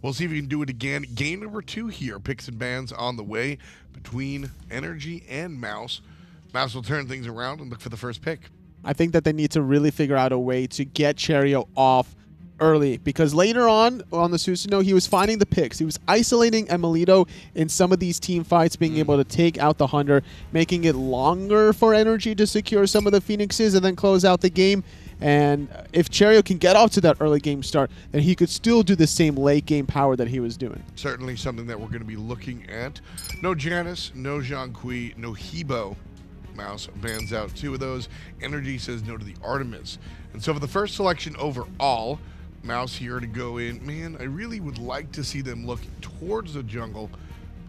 We'll see if he can do it again. Game number 2 here. Picks and bans on the way between NRG and Mouse. Mouse will turn things around and look for the first pick. I think that they need to really figure out a way to get Cherryo off early, because later on the Susanoo, he was finding the picks. He was isolating emilitoo in some of these team fights, being able to take out the Hunter, making it longer for NRG to secure some of the Phoenixes and then close out the game. And if Cherryo can get off to that early game start, then he could still do the same late game power that he was doing. Certainly something that we're going to be looking at. No Janice, no Zhongqi, no Hebo. Mouse bans out 2 of those. NRG says no to the Artemis. And so for the first selection overall, Mouse here to go in. Man, I really would like to see them look towards the jungle.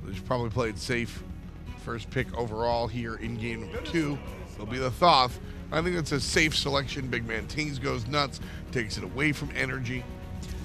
They should probably play it safe. First pick overall here in game number 2 will be the Thoth. I think that's a safe selection. BigManTingz goes nuts, takes it away from NRG.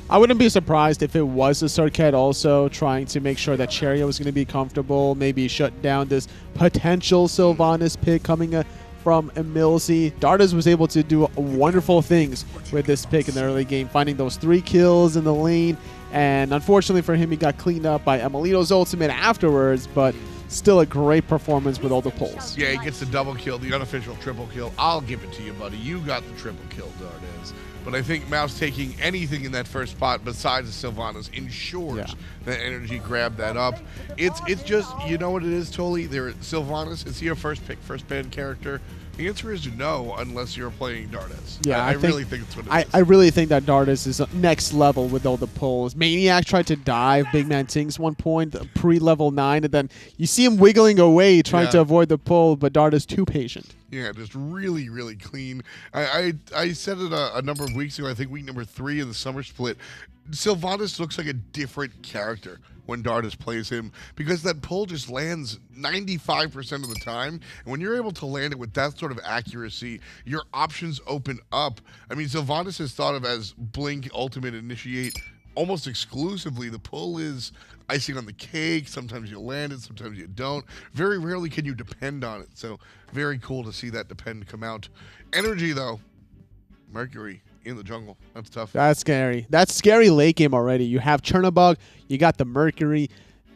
I wouldn't be surprised if it was a Circuit also trying to make sure that Cherryo was going to be comfortable, maybe shut down this potential Sylvanus pick coming from emilZy. Dardez was able to do wonderful things with this pick in the early game, finding those 3 kills in the lane, and unfortunately for him, he got cleaned up by emilitoo's ultimate afterwards, but still a great performance with all the pulls. Yeah, he gets the double kill, the unofficial triple kill. I'll give it to you, buddy. You got the triple kill, Dardez. But I think Mouse taking anything in that first spot besides the Sylvanus ensures that NRG grabbed that up. It's just, you know what it is, Totally? Sylvanus, is he a first pick, first ban character? The answer is no, unless you're playing Dardez. Yeah, I really think that's what it is. I really think that Dardez is next level with all the pulls. maniaKK tried to dive BigManTingz 1 point, pre-level 9, and then you see him wiggling away trying to avoid the pull, but Dardez too patient. Yeah, just really, really clean. I said it a number of weeks ago, I think week number 3 in the summer split. Sylvanus looks like a different character when Dardez plays him, because that pull just lands 95% of the time. And when you're able to land it with that sort of accuracy, your options open up. I mean, Sylvanus is thought of as Blink, Ultimate, Initiate almost exclusively. The pull is icing on the cake. Sometimes you land it, sometimes you don't. Very rarely can you depend on it. So very cool to see that depend come out. NRG, though, Mercury in the jungle. That's tough. That's scary. That's scary late game already. You have Chernobog, you got the Mercury.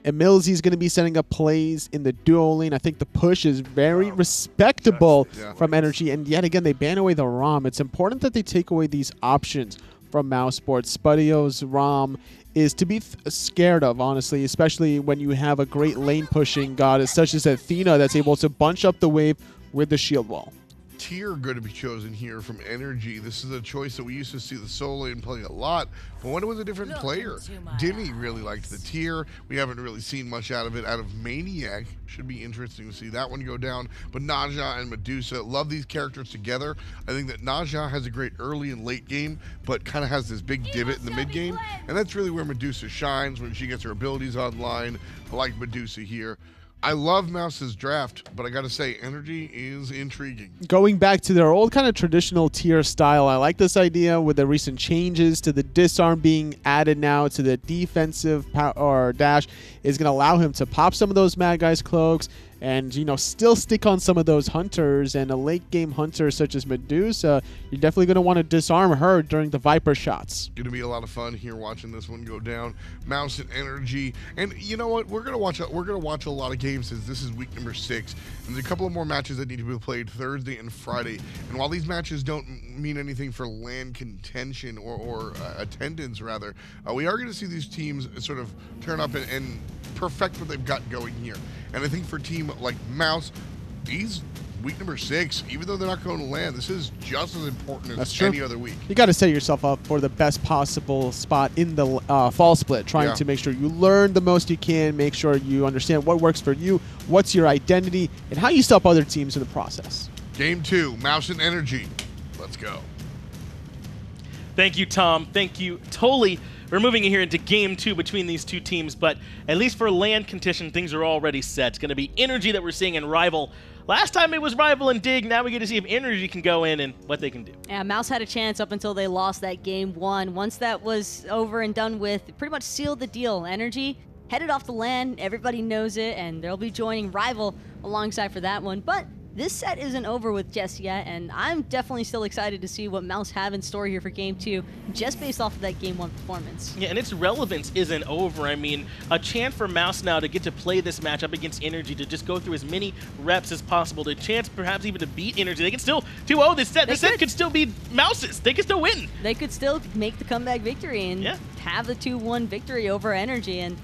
emilZy is going to be setting up plays in the duo lane. I think the push is very respectable from NRG. And yet again, they ban away the ROM. It's important that they take away these options from Mousesports. Spudio's ROM is to be scared of, honestly, especially when you have a great lane pushing goddess such as Athena that's able to bunch up the wave with the shield wall. Tier going to be chosen here from NRG. This is a choice that we used to see the solo lane play a lot, but when it was a different player, Dimmy really liked the tier. We haven't really seen much out of it out of maniaKK. Should be interesting to see that one go down. But Naja and Medusa, love these characters together. I think that Naja has a great early and late game, but kind of has this big divot in the mid game, and that's really where Medusa shines when she gets her abilities online. I like Medusa here. I love Mouse's draft, but I got to say, NRG is intriguing. Going back to their old kind of traditional tier style, I like this idea with the recent changes to the disarm being added now to the defensive or dash is going to allow him to pop some of those Mad Guy's cloaks and, you know, still stick on some of those hunters. And a late game hunter such as Medusa, you're definitely going to want to disarm her during the Viper shots. Going to be a lot of fun here watching this one go down. Mouse and NRG, and you know what? We're going to watch a lot of games as this is week number 6. And there's a couple of more matches that need to be played Thursday and Friday. And while these matches don't mean anything for LAN contention or attendance, rather, we are going to see these teams sort of turn up and perfect what they've got going here. And I think for a team like Mouse, these week number 6, even though they're not going to LAN, this is just as important as any other week. You got to set yourself up for the best possible spot in the fall split, trying to make sure you learn the most you can, make sure you understand what works for you, what's your identity, and how you stop other teams in the process. Game 2, Mouse and NRG. Let's go. Thank you, Tom. Thank you, Totally. We're moving here into game 2 between these two teams, but at least for LAN contention, things are already set. It's going to be NRG that we're seeing in Rival. Last time it was Rival and Dig. Now we get to see if NRG can go in and what they can do. Yeah, Mouse had a chance up until they lost that game 1. Once that was over and done with, it pretty much sealed the deal. NRG headed off to LAN. Everybody knows it, and they'll be joining Rival alongside for that one. But this set isn't over with just yet, and I'm definitely still excited to see what Mouse have in store here for Game 2, just based off of that Game 1 performance. Yeah, and its relevance isn't over. I mean, a chance for Mouse now to get to play this matchup against NRG, to just go through as many reps as possible, to chance perhaps even to beat NRG. They can still 2-0 this set. This set could still be Mouse's. They could still win. They could still make the comeback victory and have the 2-1 victory over NRG. And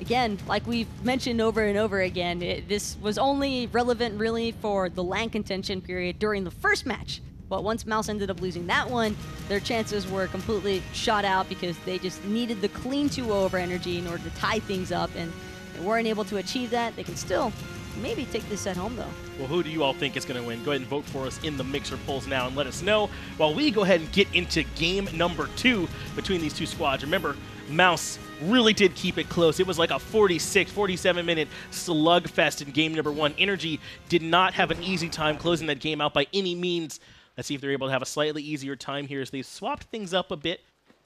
again, like we've mentioned over and over again, this was only relevant really for the LAN contention period during the first match. But once Mouse ended up losing that one, their chances were completely shot out because they just needed the clean 2-0 over NRG in order to tie things up, and they weren't able to achieve that. They can still maybe take this set home, though. Well, who do you all think is going to win? Go ahead and vote for us in the Mixer polls now and let us know while we go ahead and get into game number 2 between these two squads. Remember, Mouse really did keep it close. It was like a 46, 47-minute slugfest in game number 1. NRG did not have an easy time closing that game out by any means. Let's see if they're able to have a slightly easier time here as they've swapped things up a bit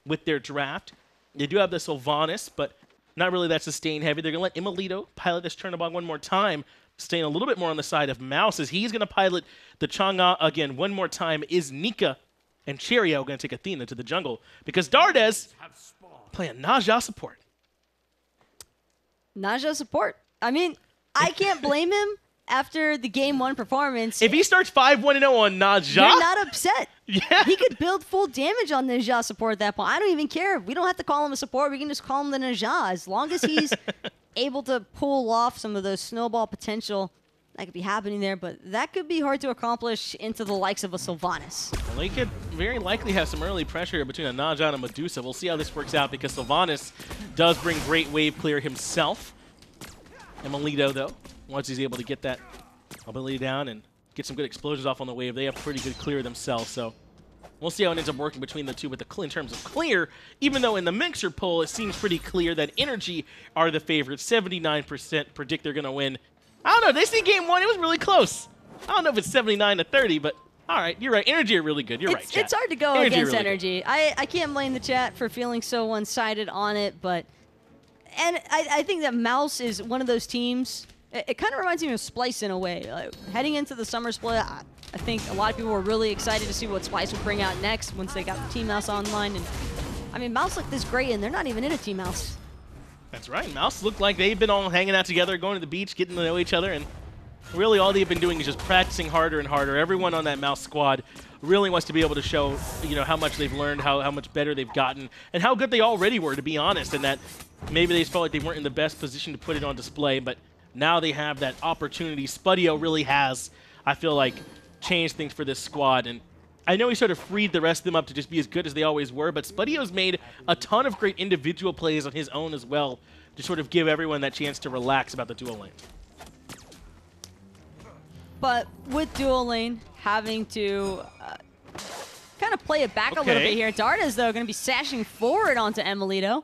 with their draft. They do have the Sylvanus, but not really that sustain heavy. They're going to let emilitoo pilot this Chernobog one more time, staying a little bit more on the side of Mouse as he's going to pilot the Chang'e again one more time. Is Nika and Cherryo going to take Athena to the jungle? Because Dardez playing Naja support. Naja support. I mean, I can't blame him after the game 1 performance. If he starts 5-1-0 on Naja, you're not upset. Yeah. He could build full damage on Naja support at that point. I don't even care. We don't have to call him a support. We can just call him the Naja. As long as he's able to pull off some of those snowball potential that could be happening there, but that could be hard to accomplish into the likes of a Sylvanus. Well, they could very likely have some early pressure between a Naja and a Medusa. We'll see how this works out because Sylvanus does bring great wave clear himself. emilitoo, though, once he's able to get that ability down and get some good explosions off on the wave, they have pretty good clear themselves. So we'll see how it ends up working between the two with the in terms of clear, even though in the Mixer poll it seems pretty clear that NRG are the favorites. 79% predict they're going to win. I don't know. They see game 1. It was really close. I don't know if it's 79-30, but all right. You're right. NRG are really good. You're right, chat. It's hard to go against NRG. I can't blame the chat for feeling so one-sided on it, but I think that Mouse is one of those teams. It kind of reminds me of Splice in a way. Heading into the summer split, I think a lot of people were really excited to see what Splice would bring out next once they got the Team Mouse online. And I mean, Mouse looked this great, and they're not even in a Team Mouse. That's right. Mouse looked like they've been all hanging out together, going to the beach, getting to know each other, and really all they've been doing is just practicing harder and harder. Everyone on that Mouse squad really wants to be able to show, how much they've learned, how much better they've gotten, and how good they already were, to be honest, and that maybe they just felt like they weren't in the best position to put it on display, but now they have that opportunity. Spudio really has, I feel like, changed things for this squad, and I know he sort of freed the rest of them up to just be as good as they always were, but Spudio's made a ton of great individual plays on his own as well to sort of give everyone that chance to relax about the dual lane. But with dual lane having to kind of play it back a little bit here, Dardez, though, going to be sashing forward onto emilitoo.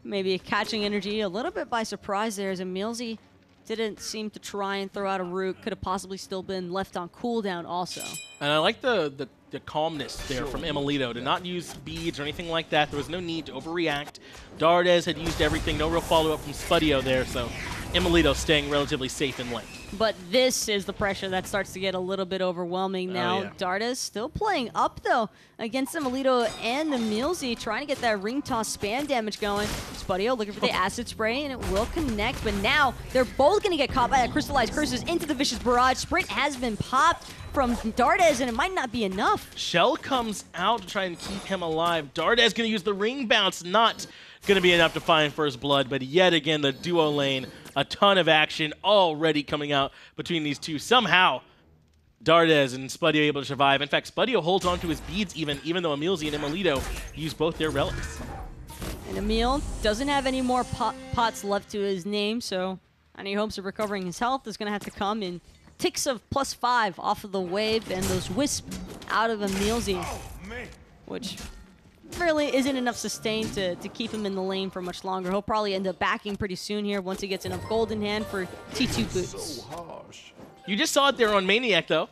Maybe catching NRG a little bit by surprise there as EmilZy didn't seem to try and throw out a root. Could have possibly still been left on cooldown also. And I like the calmness there from emilitoo to not use beads or anything like that. There was no need to overreact. Dardez had used everything. No real follow-up from Spudio there, so emilitoo staying relatively safe in lane. But this is the pressure that starts to get a little bit overwhelming now. Dardez still playing up, though, against emilitoo and EmilZy, trying to get that ring toss spam damage going. Spudio looking for the acid spray, and it will connect. But now they're both going to get caught by that crystallized curses into the vicious barrage. Sprint has been popped from Dardez, and it might not be enough. Shell comes out to try and keep him alive. Dardez going to use the ring bounce, not going to be enough to find first blood, but yet again, the duo lane, a ton of action already coming out between these two. Somehow, Dardez and Spudio able to survive. In fact, Spudio holds on to his beads even though EmilZy and emilitoo use both their relics. And Emil doesn't have any more pots left to his name, so any hopes of recovering his health is going to have to come in ticks of +5 off of the wave and those wisps out of EmilZy, which really isn't enough sustain to keep him in the lane for much longer. He'll probably end up backing pretty soon here once he gets enough gold in hand for T2 boots. You just saw it there on maniaKK, though.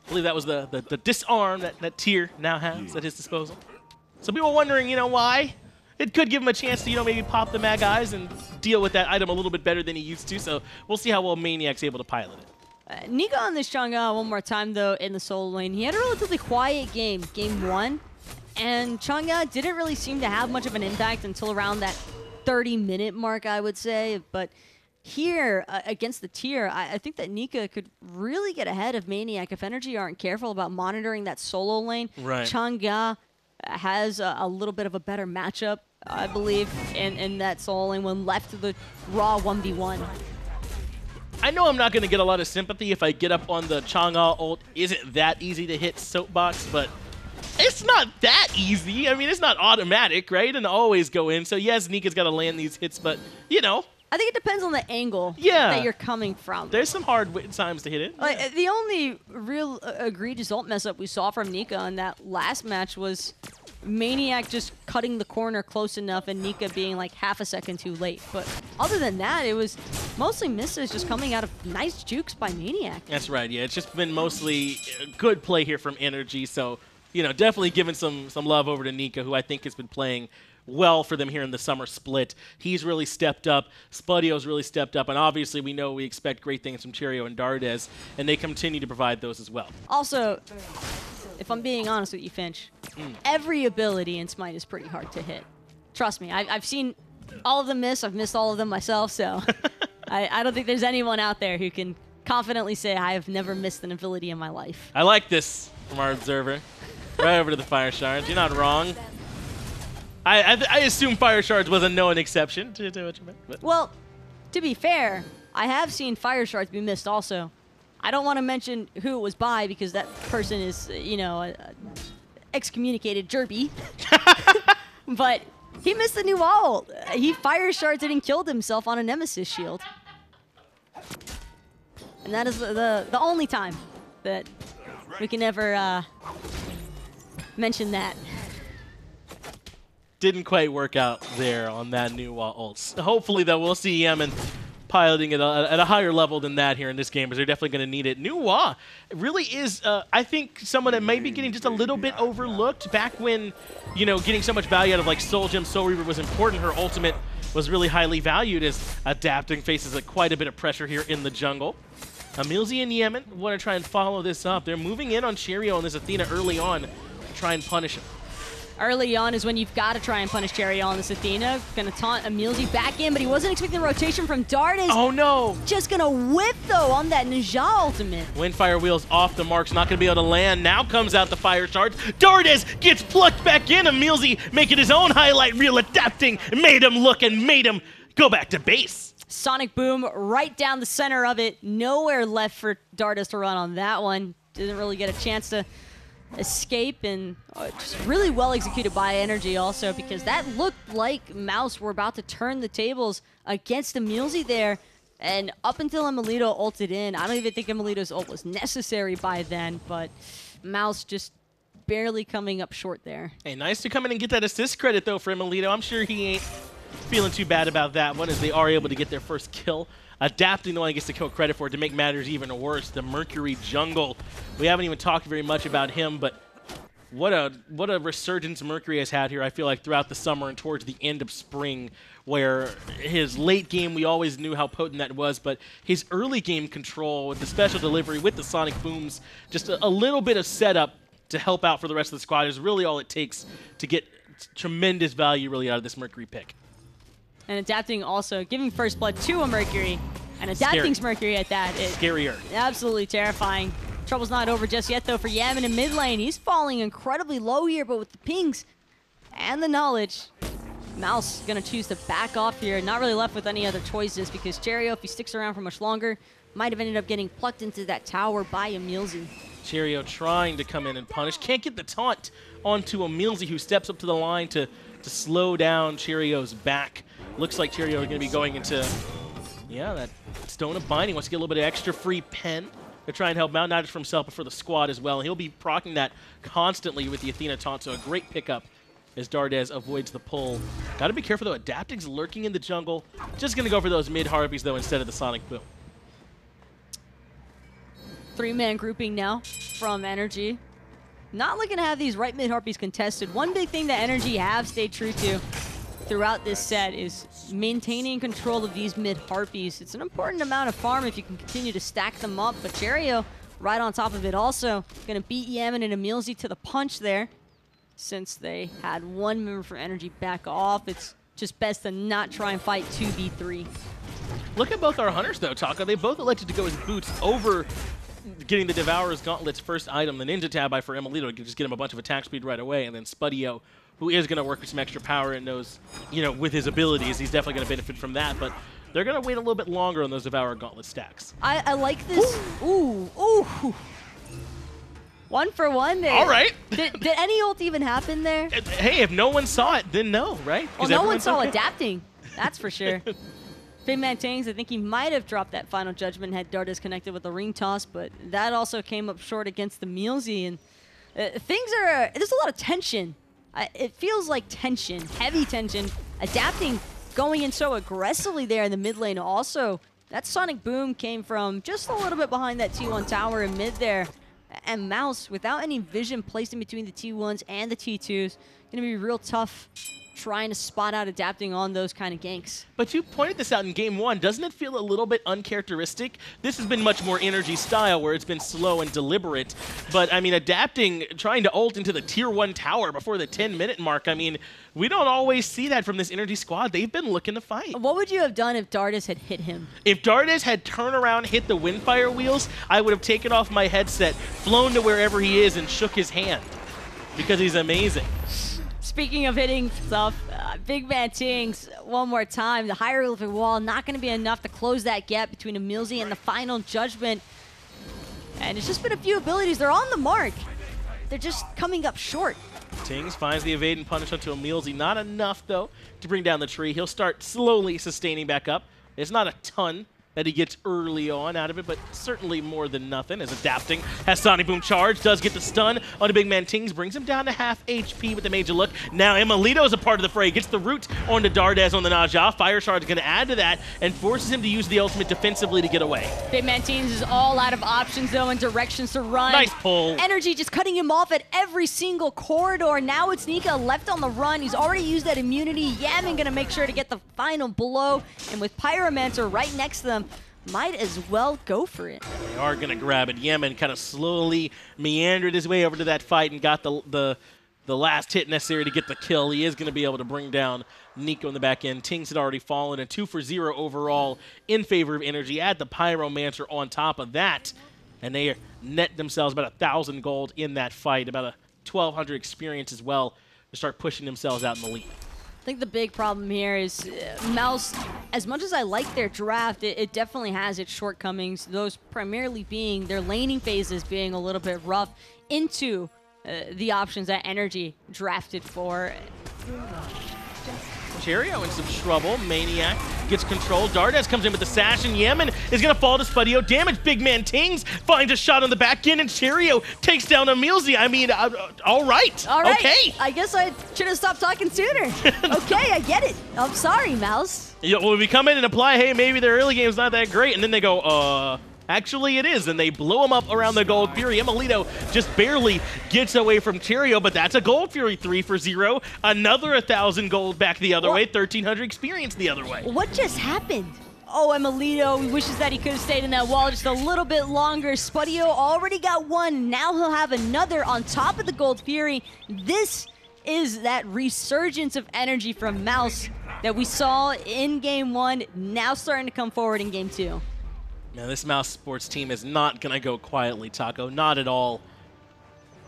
I believe that was the disarm that Tier now has at his disposal. Some people wondering, why? It could give him a chance to, maybe pop the mag eyes and deal with that item a little bit better than he used to. So we'll see how well maniaKK's able to pilot it. Nika on this Chang'e one more time, though, in the solo lane. He had a relatively quiet game, game 1, and Chang'e didn't really seem to have much of an impact until around that 30-minute mark, I would say. But here, against the tier, I think that Nika could really get ahead of maniaKK if NRG aren't careful about monitoring that solo lane. Right. Chang'e has a little bit of a better matchup, I believe, in that solo lane when left to the raw 1v1. I know I'm not going to get a lot of sympathy if I get up on the Chang'e ult. Isn't that easy to hit soapbox, but it's not that easy. I mean, it's not automatic, right? And always go in. So yes, Nika's got to land these hits, but you know. I think it depends on the angle that you're coming from. There's some hard times to hit it. Like, the only real egregious ult mess up we saw from Nika in that last match was maniaKK just cutting the corner close enough and Nika being like half a second too late. But other than that, it was mostly misses just coming out of nice jukes by maniaKK. That's right, yeah. It's just been mostly good play here from NRG. So, you know, definitely giving some love over to Nika, who I think has been playing well for them here in the summer split. He's really stepped up. Spudio's really stepped up. And obviously, we expect great things from Cherryo and Dardez, and they continue to provide those as well. Also, if I'm being honest with you, Finch, every ability in Smite is pretty hard to hit. Trust me, I've seen all of them miss. I've missed all of them myself, so I don't think there's anyone out there who can confidently say I have never missed an ability in my life. I like this from our observer. Right over to the Fire Shards. You're not wrong. I assume Fire Shards was a known exception to what you meant. But. Well, to be fair, I have seen Fire Shards be missed also. I don't want to mention who it was by because that person is, you know, excommunicated Jerby. But he missed the new wall. He Fire Shards and killed himself on a Nemesis shield. And that is the only time that we can ever mention that. Didn't quite work out there on that new ult. Hopefully, though, we'll see Yammyn piloting it at a higher level than that here in this game, because they're definitely going to need it. Nuwa really is, I think, someone that might be getting just a little bit overlooked. Back when, you know, getting so much value out of like Soul Gem, Soul Reaver was important. Her ultimate was really highly valued, as adapting faces quite a bit of pressure here in the jungle. EmilZy and Yammyn want to try and follow this up. They're moving in on Cherryo and this Athena early on to try and punish him. Early on is when you've got to try and punish Cherryo on this Athena. Gonna taunt EmilZy back in, but he wasn't expecting the rotation from Dardez. Oh no! Just gonna whip though on that Ninja ultimate. Windfire wheels off the mark's not gonna be able to land. Now comes out the Fire Shards. Dardez gets plucked back in. EmilZy making his own highlight reel, adapting, made him look and made him go back to base. Sonic Boom right down the center of it. Nowhere left for Dardez to run on that one. Didn't really get a chance to escape, and just really well executed by NRG also, because that looked like Mouse were about to turn the tables against EmilZy there. And up until emilitoo ulted in, I don't even think emilitoo's ult was necessary by then, but Mouse just barely coming up short there. Hey, nice to come in and get that assist credit though for emilitoo. I'm sure he ain't feeling too bad about that one, as they are able to get their first kill. Adapting the one he gets the kill credit for, to make matters even worse, the Mercury jungle. We haven't even talked very much about him, but what a resurgence Mercury has had here, I feel like, throughout the summer and towards the end of spring, where his late game, we always knew how potent that was, but his early game control with the special delivery, with the Sonic Booms, just a little bit of setup to help out for the rest of the squad is really all it takes to get tremendous value really out of this Mercury pick. And adapting also, giving first blood to a Mercury, and adapting's Mercury at that. Scarier. Absolutely terrifying. Trouble's not over just yet, though, for Yammyn in mid lane. He's falling incredibly low here, but with the pings and the knowledge, Mouse going to choose to back off here. Not really left with any other choices, because Cherryo, if he sticks around for much longer, might have ended up getting plucked into that tower by EmilZy. Cherryo trying to come in and punish. Can't get the taunt onto EmilZy, who steps up to the line to slow down Cherryo's back. Looks like Cherryo are going to be going into, yeah, that Stone of Binding. Wants to get a little bit of extra free pen to try and help him out, not just for himself, but for the squad as well. And he'll be proccing that constantly with the Athena taunt, so a great pickup as Dardez avoids the pull. Got to be careful, though. Adapting's lurking in the jungle. Just going to go for those mid-harpies, though, instead of the Sonic Boom. Three-man grouping now from NRG. Not looking to have these right mid-harpies contested. One big thing that NRG have stayed true to throughout this set is maintaining control of these mid Harpies. It's an important amount of farm if you can continue to stack them up, but Cherryo right on top of it also. Gonna beat Yammyn and emilZy to the punch there. Since they had one member from NRG back off, it's just best to not try and fight 2v3. Look at both our hunters though, Taco. They both elected to go as boots over getting the Devourer's Gauntlet's first item, the Ninja Tab by for emilitoo to just get him a bunch of attack speed right away, and then Spudio, who is going to work with some extra power and knows, you know, with his abilities, he's definitely going to benefit from that, but they're going to wait a little bit longer on those Devourer Gauntlet stacks. I like this. Ooh. Ooh. 1 for 1 there. All right. Did any ult even happen there? Hey, if no one saw it, then no, right? Well, no one saw adapting. That's for sure. BigManTingz, I think he might have dropped that final judgment had Dardez connected with the ring toss, but that also came up short against the emilZy, and there's a lot of tension. It feels like tension, heavy tension. Adapting, going in so aggressively there in the mid lane also. That sonic boom came from just a little bit behind that T1 tower in mid there. And Mouse, without any vision placed in between the T1s and the T2s, gonna be real tough trying to spot out adapting on those kind of ganks. But you pointed this out in game 1. Doesn't it feel a little bit uncharacteristic? This has been much more NRG style where it's been slow and deliberate. But, I mean, adapting, trying to ult into the tier 1 tower before the 10-minute mark, I mean, we don't always see that from this NRG squad. They've been looking to fight. What would you have done if Dardez had hit him? If Dardez had turned around, hit the Windfire wheels, I would have taken off my headset, flown to wherever he is, and shook his hand. Because he's amazing. Speaking of hitting stuff, BigManTingz, one more time. The hieroglyphic wall not going to be enough to close that gap between emilZy and the final judgment. And it's just been a few abilities. They're on the mark. They're just coming up short. Tingz finds the evade and punish onto emilZy. Not enough, though, to bring down the tree. He'll start slowly sustaining back up. It's not a ton that he gets early on out of it, but certainly more than nothing as adapting. Has Sonic Boom charge, does get the stun onto BigManTingz, brings him down to half HP with the major look. Now emilitoo is a part of the fray, gets the root onto Dardez on the Naja. Fire Shard is going to add to that and forces him to use the ultimate defensively to get away. BigManTingz is all out of options though and directions to run. Nice pull. NRG just cutting him off at every single corridor. Now it's Nika left on the run. He's already used that immunity. Yammyn going to make sure to get the final blow, and with Pyromancer right next to them, might as well go for it. They are going to grab it. Yammyn kind of slowly meandered his way over to that fight and got the last hit necessary to get the kill. He is going to be able to bring down Nika on the back end. Tingz had already fallen, a 2-for-0 overall in favor of NRG. Add the Pyromancer on top of that, and they net themselves about 1,000 gold in that fight, about a 1,200 experience as well to start pushing themselves out in the lead. I think the big problem here is Mouse, as much as I like their draft, it definitely has its shortcomings, those primarily being their laning phases being a little bit rough into the options that NRG drafted for. Cherryo in some trouble. maniaKK gets control. Dardez comes in with the sash, and Yammyn is going to fall to Spudio. Damage. BigManTingz finds a shot on the back end, and Cherryo takes down emilZy. I mean, all right. All right. Okay. I guess I should have stopped talking sooner. Okay, I get it. I'm sorry, Mouse. Yeah, well, we come in and apply, hey, maybe their early game's not that great, and then they go, actually it is, and they blow him up around the Gold Fury. emilitoo just barely gets away from Cherryo, but that's a Gold Fury 3-for-0. Another 1,000 gold back the other way, 1,300 experience the other way. What just happened? Oh, emilitoo wishes that he could have stayed in that wall just a little bit longer. Spudio already got one. Now he'll have another on top of the Gold Fury. This is that resurgence of energy from Mouse that we saw in Game 1, now starting to come forward in Game 2. Now, this Mousesports team is not going to go quietly, Taco. Not at all.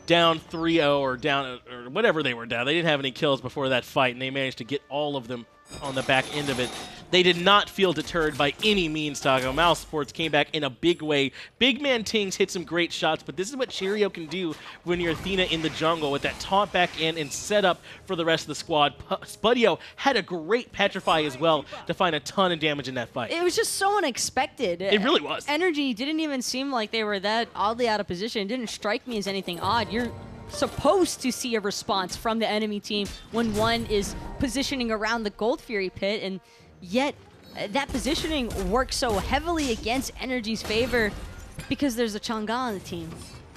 Down 3-0 or down, or whatever they were down. They didn't have any kills before that fight, and they managed to get all of them on the back end of it. They did not feel deterred by any means, Taco. Mousesports came back in a big way. BigManTingz hit some great shots, but this is what Cherryo can do when you're Athena in the jungle with that taunt back in and set up for the rest of the squad. Spudio had a great Petrify as well to find a ton of damage in that fight. It was just so unexpected. It really was. NRG didn't even seem like they were that oddly out of position. It didn't strike me as anything odd. You're supposed to see a response from the enemy team when one is positioning around the Gold Fury pit, and yet that positioning works so heavily against NRG's favor because there's a Chang'e on the team.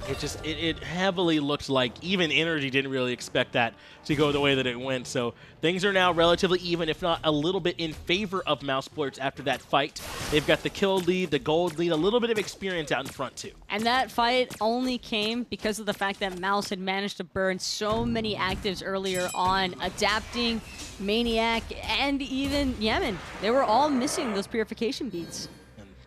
It heavily looked like even NRG didn't really expect that to go the way that it went. So things are now relatively even, if not a little bit in favor of Mousesports after that fight. They've got the kill lead, the gold lead, a little bit of experience out in front too. And that fight only came because of the fact that Mouse had managed to burn so many actives earlier on, adapting, maniaKK, and even Yammyn. They were all missing those purification beads.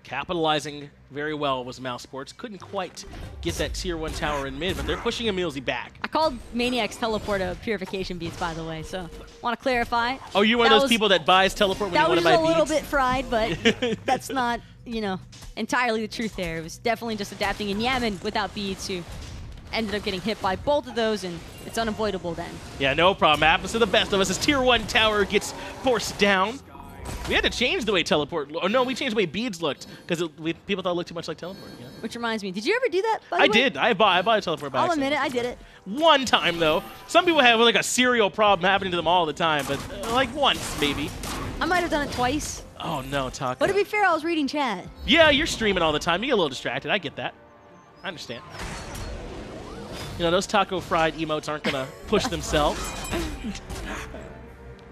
Capitalizing very well was Mousesports. Couldn't quite get that tier 1 tower in mid, but they're pushing emilZy back. I called maniaKK's teleport a purification beads, by the way, so want to clarify. Oh, you're one of those people that buys teleport when you want to buy beads? That was a little bit fried, but that's not, you know, entirely the truth there. It was definitely just adapting in Yammyn without beads, who ended up getting hit by both of those, and it's unavoidable then. Yeah, no problem. Happens to the best of us as tier 1 tower gets forced down. We had to change the way teleport. Oh no, we changed the way beads looked because people thought it looked too much like teleport. Yeah. Which reminds me, did you ever do that? By the I way? did. I bought a teleport by accident. I'll admit it, I did it. One time though. Some people have like a serial problem happening to them all the time, but like once maybe. I might have done it twice. Oh no, Taco. But to be fair, I was reading chat. Yeah, you're streaming all the time. You get a little distracted. I get that. I understand. You know, those taco fried emotes aren't gonna push themselves.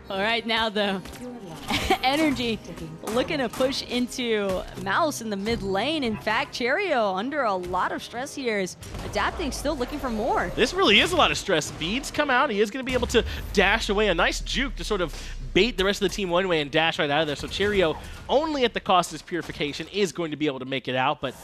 All right, now though, NRG looking to push into Mouse in the mid lane. In fact, Cherryo under a lot of stress here is adapting, still looking for more. This really is a lot of stress. Beads come out. He is going to be able to dash away. A nice juke to sort of bait the rest of the team one way and dash right out of there. So Cherryo, only at the cost of his purification, is going to be able to make it out. But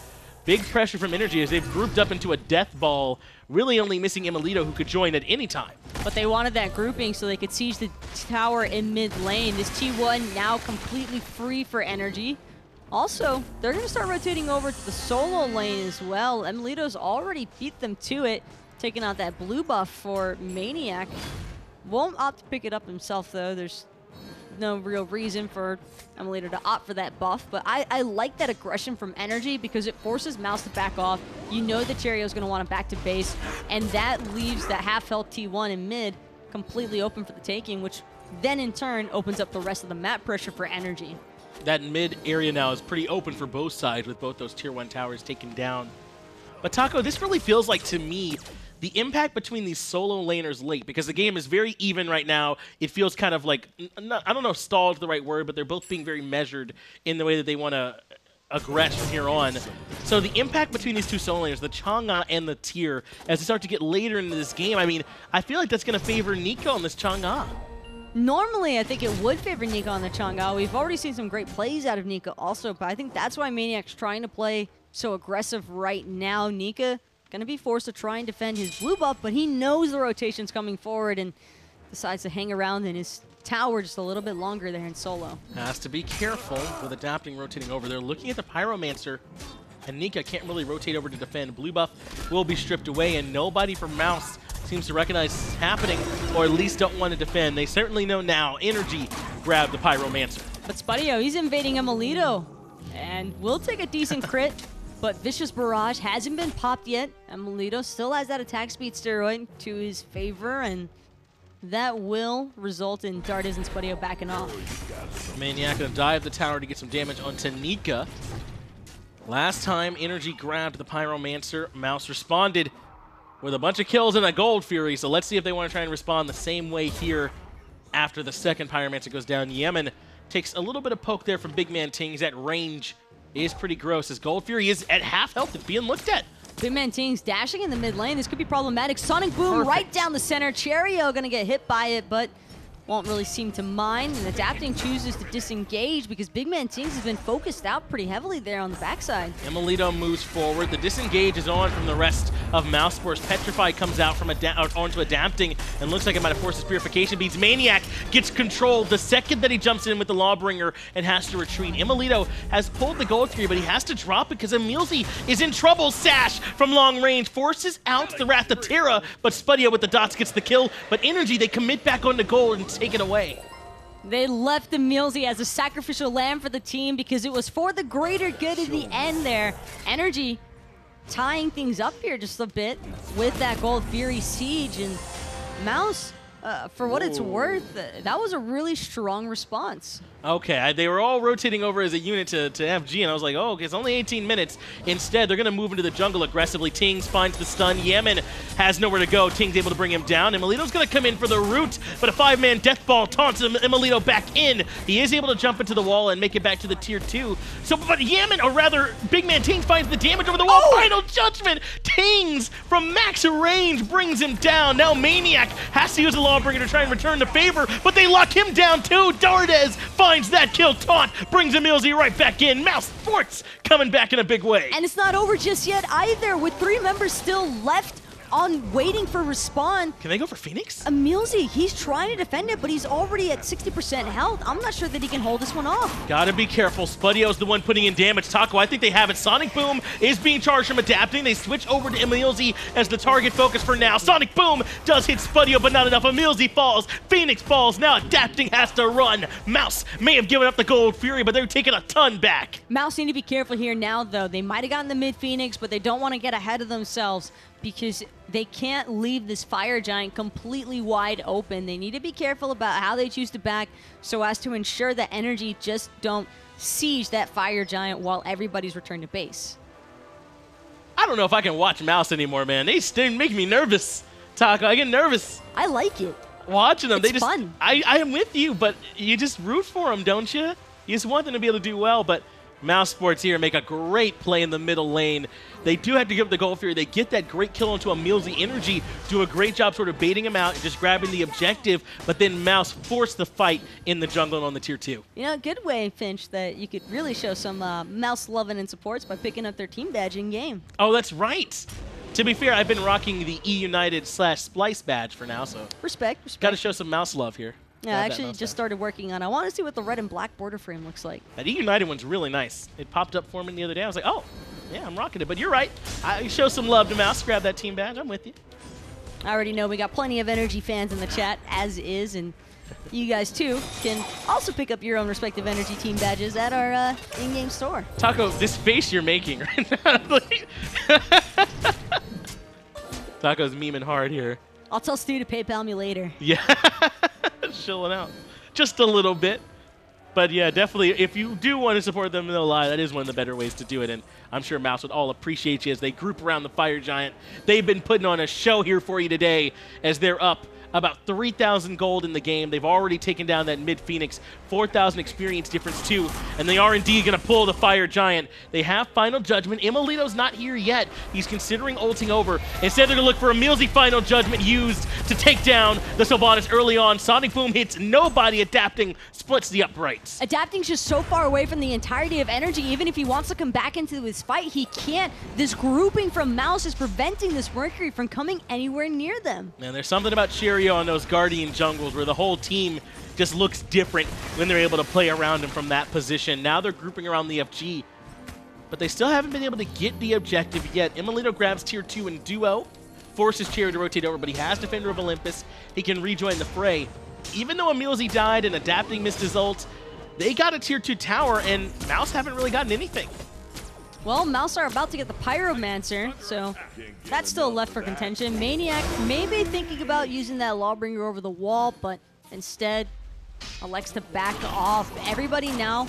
big pressure from NRG as they've grouped up into a death ball, really only missing emilitoo, who could join at any time. But they wanted that grouping so they could siege the tower in mid lane. This T1 now completely free for NRG. Also, they're going to start rotating over to the solo lane as well. emilitoo's already beat them to it, taking out that blue buff for maniaKK. Won't opt to pick it up himself, though. There's no real reason for emilitoo to opt for that buff, but I like that aggression from NRG because it forces Mouse to back off. You know that Cherryo's going to want to back to base, and that leaves that half-health T1 in mid completely open for the taking, which then in turn opens up the rest of the map pressure for NRG. That mid area now is pretty open for both sides with both those tier 1 towers taken down. But Taco, this really feels like, to me, the impact between these solo laners late, because the game is very even right now. It feels kind of like, I don't know if stalled is the right word, but they're both being very measured in the way that they want to aggress from here on. So the impact between these two solo laners, the Chang'e and the tier, as they start to get later into this game, I mean, I feel like that's going to favor Nika on this Chang'e. Normally, I think it would favor Nika on the Chang'e. We've already seen some great plays out of Nika also, but I think that's why maniaKK's trying to play so aggressive right now. Nika going to be forced to try and defend his blue buff, but he knows the rotation's coming forward and decides to hang around in his tower just a little bit longer there in solo. Has to be careful with adapting, rotating over. They're looking at the Pyromancer, and Nika can't really rotate over to defend. Blue buff will be stripped away, and nobody from Mouse seems to recognize this is happening, or at least don't want to defend. They certainly know now. NRG grabbed the Pyromancer. But Spudio, he's invading emilitoo, and will take a decent crit. But Vicious Barrage hasn't been popped yet. emilitoo still has that attack speed steroid to his favor, and that will result in Dardez and Spudio backing off. maniaKK gonna dive the tower to get some damage onto Nika. Last time NRG grabbed the Pyromancer, Mouse responded with a bunch of kills and a Gold Fury, so let's see if they want to try and respond the same way here after the second Pyromancer goes down. Yammyn takes a little bit of poke there from BigManTingz. That range is pretty gross, as Gold Fury is at half health. It's being looked at. BigManTingz dashing in the mid lane. This could be problematic. Sonic Boom right down the center. Cherryo going to get hit by it, but won't really seem to mind. And adapting chooses to disengage because BigManTingz has been focused out pretty heavily there on the backside. emilitoo moves forward. The disengage is on from the rest of Mousesports. Petrify comes out from onto adapting and looks like it might have forced his purification beads. maniaKK gets controlled the second that he jumps in with the Lawbringer and has to retreat. emilitoo has pulled the Gold Fury, but he has to drop it because emilZy is in trouble. Sash from long range forces out the Wrath of Terra, but Spudio with the dots gets the kill. But NRG, they commit back onto gold and take it away. They left emilZy as a sacrificial lamb for the team because it was for the greater good in the end there. NRG tying things up here just a bit with that Gold Fury siege, and Mouse, for what it's worth, that was a really strong response. Okay, they were all rotating over as a unit to FG, and I was like, oh, okay, it's only 18 minutes. Instead, they're going to move into the jungle aggressively. Tingz finds the stun. Yammyn has nowhere to go. Tingz able to bring him down. emilitoo's going to come in for the root, but a 5-man death ball taunts emilitoo back in. He is able to jump into the wall and make it back to the tier 2. So, but Yammyn, or rather, BigManTingz finds the damage over the wall. Oh! Final judgment! Tingz from max range brings him down. Now maniaKK has to use the Lawbringer to try and return the favor, but they lock him down too. Dardez finds that kill. Thoth brings EmilZy right back in. Mousesports coming back in a big way. And it's not over just yet either, with 3 members still left on waiting for respawn. Can they go for Phoenix? emilZy, he's trying to defend it, but he's already at 60% health. I'm not sure that he can hold this one off. Gotta be careful. Spudio's the one putting in damage. Taco, I think they have it. Sonic Boom is being charged from adapting. They switch over to emilZy as the target focus for now. Sonic Boom does hit Spudio, but not enough. emilZy falls. Phoenix falls. Now adapting has to run. Mouse may have given up the Gold Fury, but they're taking a ton back. Mouse need to be careful here now, though. They might have gotten the mid Phoenix, but they don't want to get ahead of themselves, because they can't leave this Fire Giant completely wide open. They need to be careful about how they choose to back so as to ensure that NRG just don't siege that Fire Giant while everybody's returned to base. I don't know if I can watch Mouse anymore, man. They make me nervous, Taco. I get nervous. I like it. Watching them. It's fun. I am with you, but you just root for them, don't you? You just want them to be able to do well, but Mousesports here make a great play in the middle lane. They do have to give up the Gold Fury. They get that great kill onto emilZy. NRG do a great job sort of baiting him out and just grabbing the objective, but then Mouse forced the fight in the jungle and on the tier 2. You know, good way, Finch, that you could really show some Mouse loving and supports by picking up their team badge in game. Oh, that's right. To be fair, I've been rocking the eUnited/Splice badge for now, so respect. Got to show some Mouse love here. Yeah, I actually just started working on. I want to see what the red and black border frame looks like. That eUnited one's really nice. It popped up for me the other day. I was like, oh, yeah, I'm rocking it. But you're right. I show some love to Mouse. Grab that team badge. I'm with you. I already know we got plenty of NRG fans in the chat, as is, and you guys, too, can also pick up your own respective NRG team badges at our in-game store. Taco, this face you're making right now. Taco's memeing hard here. I'll tell Stu to PayPal me later. Yeah. Chilling out just a little bit, but yeah, definitely if you do want to support them, no lie, that is one of the better ways to do it, and I'm sure Mouse would all appreciate you as they group around the Fire Giant. They've been putting on a show here for you today as they're up about 3,000 gold in the game. They've already taken down that mid Phoenix, 4,000 experience difference too, and they are indeed going to pull the Fire Giant. They have Final Judgment. emilitoo's not here yet. He's considering ulting over. Instead, they're going to look for emilZy Final Judgment used to take down the Sylvanus early on. Sonic Boom hits nobody. Adapting splits the uprights. Adapting's just so far away from the entirety of NRG. Even if he wants to come back into his fight, he can't. This grouping from Mouse is preventing this Mercury from coming anywhere near them. And there's something about Cherryo on those Guardian jungles where the whole team just looks different when they're able to play around him from that position. Now they're grouping around the FG, but they still haven't been able to get the objective yet. emilitoo grabs tier 2 in duo, forces Cherryo to rotate over, but he has Defender of Olympus. He can rejoin the fray. Even though emilZy died and Adapting missed his ult, they got a tier 2 tower, and Mouse haven't really gotten anything. Well, Mouse are about to get the Pyromancer, so that's still left for contention. maniaKK may be thinking about using that Lawbringer over the wall, but instead elects to back off. Everybody now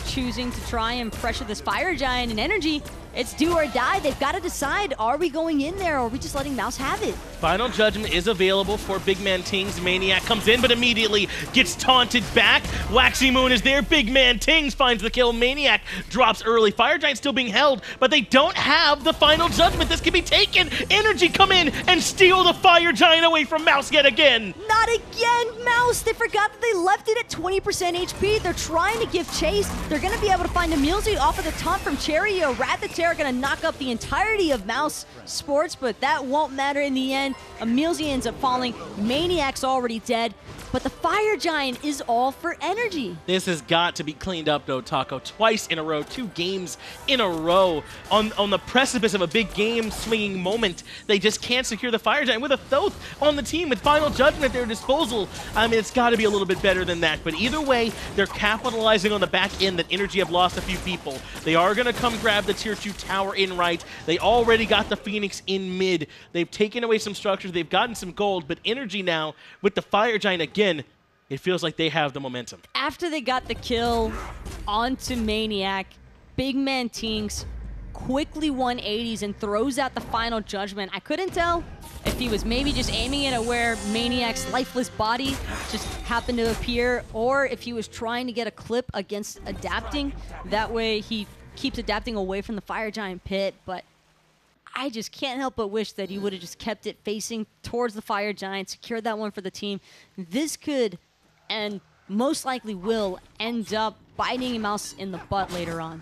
choosing to try and pressure this Fire Giant, and NRG, it's do or die. They've got to decide, are we going in there or are we just letting Mouse have it? Final Judgment is available for BigManTingz. maniaKK comes in, but immediately gets taunted back. Waxy Moon is there. BigManTingz finds the kill. maniaKK drops early. Fire Giant still being held, but they don't have the Final Judgment. This can be taken. NRG come in and steal the Fire Giant away from Mouse yet again. Not again, Mouse. They forgot that they left it at 20% HP. They're trying to give chase. They're going to be able to find emilZy off of the taunt from Cherryo. Are going to knock up the entirety of Mousesports, but that won't matter in the end. emilZy ends up falling. maniaKK's already dead, but the Fire Giant is all for NRG. This has got to be cleaned up, though, Taco. Twice in a row, 2 games in a row. On the precipice of a big game-swinging moment, they just can't secure the Fire Giant with a Thoth on the team with Final Judgment at their disposal. I mean, it's got to be a little bit better than that, but either way, they're capitalizing on the back end that NRG have lost a few people. They are going to come grab the tier 2 tower in right. They already got the Phoenix in mid. They've taken away some structures. They've gotten some gold, but NRG now, with the Fire Giant again, it feels like they have the momentum. After they got the kill onto maniaK, BigManTingz quickly 180s and throws out the final judgment. I couldn't tell if he was maybe just aiming it at where maniaK's lifeless body just happened to appear, or if he was trying to get a clip against adapting. That way he keeps adapting away from the Fire Giant pit, but I just can't help but wish that he would have just kept it facing towards the Fire Giant, secured that one for the team. This could, and most likely will, end up biting Mouse in the butt later on.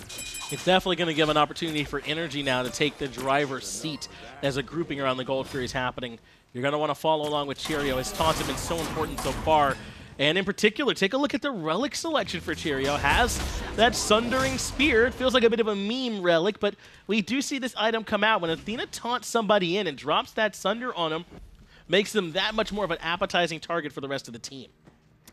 It's definitely going to give an opportunity for NRG now to take the driver's seat as a grouping around the Gold Fury is happening. You're going to want to follow along with Cherryo. His taunts have been so important so far. And in particular, take a look at the relic selection for Cherryo. Has that Sundering Spear. It feels like a bit of a meme relic, but we do see this item come out. When Athena taunts somebody in and drops that Sunder on them, makes them that much more of an appetizing target for the rest of the team.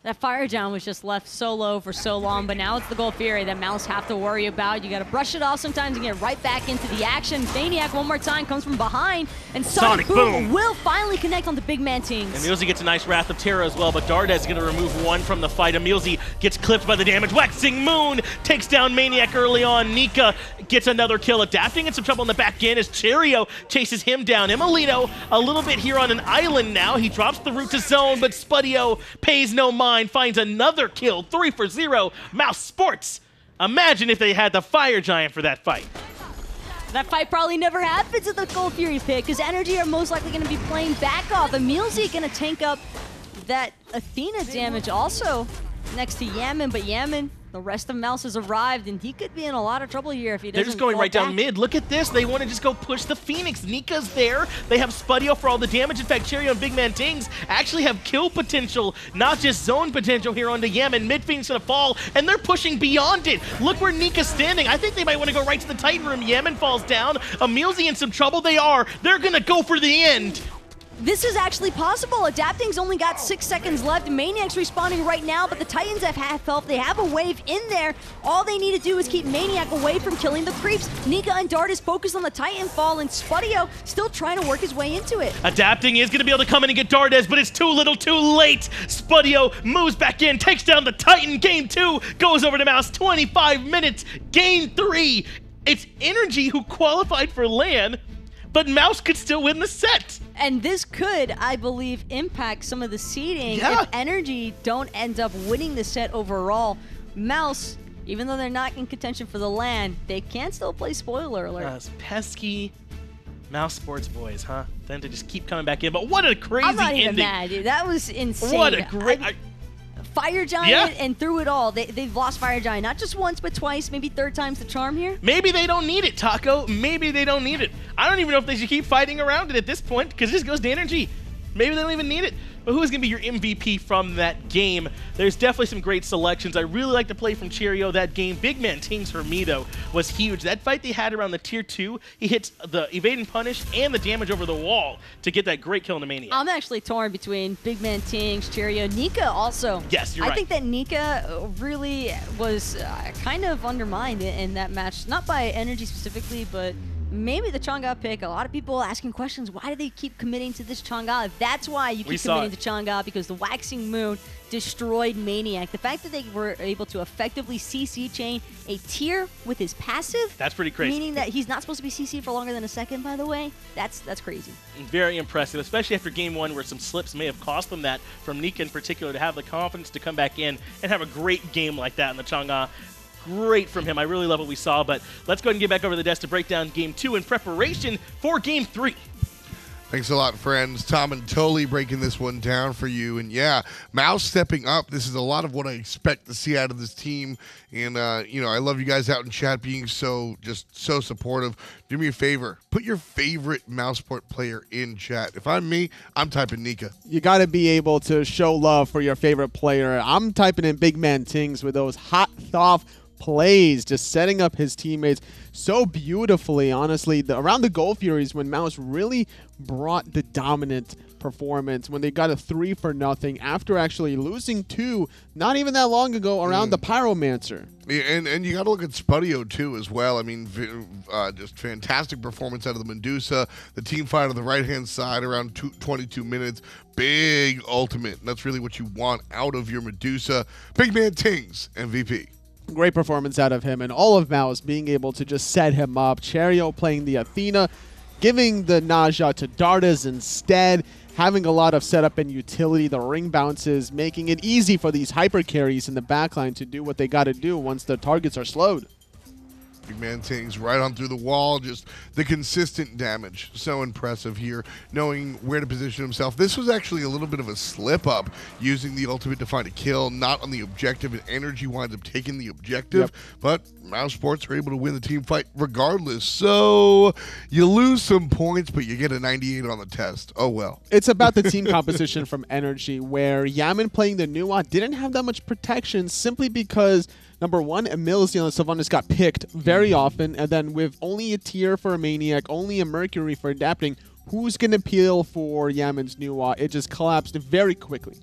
That Fire Giant was just left so low for so long, but now it's the Gold Fury that Mouse have to worry about. You got to brush it off sometimes and get right back into the action. maniaK one more time comes from behind, and Sonic Boom will finally connect on the BigManTingz. emilZy gets a nice Wrath of Terror as well, but Dardez is going to remove one from the fight. emilZy gets clipped by the damage. Waxing Moon takes down maniaK early on. Nika gets another kill, adapting in some trouble in the back end as Cherryo chases him down. emilitoo a little bit here on an island now. He drops the root to zone, but Spudio pays no mind. Finds another kill, 3 for 0. Mousesports. Imagine if they had the Fire Giant for that fight. That fight probably never happens at the Gold Fury pit because NRG are most likely going to be playing back off. emilZy going to tank up that Athena damage also next to Yammyn, but Yammyn, the rest of Mouse has arrived, and he could be in a lot of trouble here if he doesn't. They're just going right down mid. Look at this. They want to just go push the Phoenix. Nika's there. They have Spudio for all the damage. In fact, Cherryo and BigManTingz actually have kill potential, not just zone potential here onto Yammyn. Mid Phoenix going to fall, and they're pushing beyond it. Look where Nika's standing. I think they might want to go right to the Titan room. Yammyn falls down. emilZy in some trouble. They are. They're going to go for the end. This is actually possible. Adapting's only got 6 seconds left. maniaK's respawning right now, but the Titans have half health. They have a wave in there. All they need to do is keep maniaK away from killing the creeps. Nika and Dardez focus on the Titan fall, and Spudio still trying to work his way into it. Adapting is going to be able to come in and get Dardez, but it's too little too late. Spudio moves back in, takes down the Titan. Game 2 goes over to Mouse. 25 minutes. Game 3. It's NRG who qualified for LAN, but Mouse could still win the set. And this could, I believe, impact some of the seeding if NRG don't end up winning the set overall. Mouse, even though they're not in contention for the LAN, they can still play spoiler alert. Those pesky Mousesports boys, huh? Then to just keep coming back in. But what a crazy ending. I'm not even mad, dude. That was insane. What a great... Fire Giant and through it all. They've lost Fire Giant, not just once, but twice, maybe 3rd time's the charm here. Maybe they don't need it, Taco. Maybe they don't need it. I don't even know if they should keep fighting around it at this point, because this goes to NRG. Maybe they don't even need it. But who's going to be your MVP from that game? There's definitely some great selections. I really like the play from Cherryo that game. BigManTingz for me, though, was huge. That fight they had around the Tier 2, he hits the evade and punish and the damage over the wall to get that great kill on the maniaK. I'm actually torn between BigManTingz, Cherryo, Nika also. Yes, you're right. I think that Nika really was kind of undermined in that match. Not by NRG specifically, but maybe the Chang'e pick. A lot of people asking questions, why do they keep committing to this Chang'e? That's why you keep committing to Chang'e, because the Waxing Moon destroyed maniaK. The fact that they were able to effectively CC chain a tier with his passive. That's pretty crazy. Meaning that he's not supposed to be CC for longer than a second, by the way. That's crazy. Very impressive, especially after game 1 where some slips may have cost them that, from Nika in particular, to have the confidence to come back in and have a great game like that in the Chang'e. Great from him. I really love what we saw, but let's go ahead and get back over the desk to break down Game 2 in preparation for Game 3. Thanks a lot, friends. Tom and Tolly breaking this one down for you. And yeah, Mouse stepping up. This is a lot of what I expect to see out of this team. And, you know, I love you guys out in chat being so supportive. Do me a favor. Put your favorite Mousesport player in chat. If I'm me, I'm typing Nika. You got to be able to show love for your favorite player. I'm typing in BigManTingz with those hot Thoth plays, just setting up his teammates so beautifully. Honestly, around the Gold Furies, when Mouse really brought the dominant performance when they got a 3-0 after actually losing 2 not even that long ago around the Pyromancer. Yeah, and you got to look at Spudio too as well. I mean, just fantastic performance out of the Medusa. The team fight on the right-hand side around 22 minutes. Big ultimate. And that's really what you want out of your Medusa. BigManTingz, MVP. Great performance out of him, and all of Mouse being able to just set him up. Cherryo playing the Athena, giving the nausea to Dardez instead, having a lot of setup and utility, the ring bounces, making it easy for these hyper carries in the backline to do what they got to do once the targets are slowed. BigManTingz right on through the wall, just the consistent damage. So impressive here, knowing where to position himself. This was actually a little bit of a slip-up, using the ultimate to find a kill, not on the objective, and NRG winds up taking the objective, but Mousesports are able to win the team fight regardless. So you lose some points, but you get a 98 on the test. Oh well. It's about the team composition from NRG, where Yammyn playing the Nuwa didn't have that much protection simply because number one, emilZy on the Sylvanus got picked very often, and then with only a tier for a maniaK, only a Mercury for adapting, who's going to peel for Yammyn's Nuwa? It just collapsed very quickly.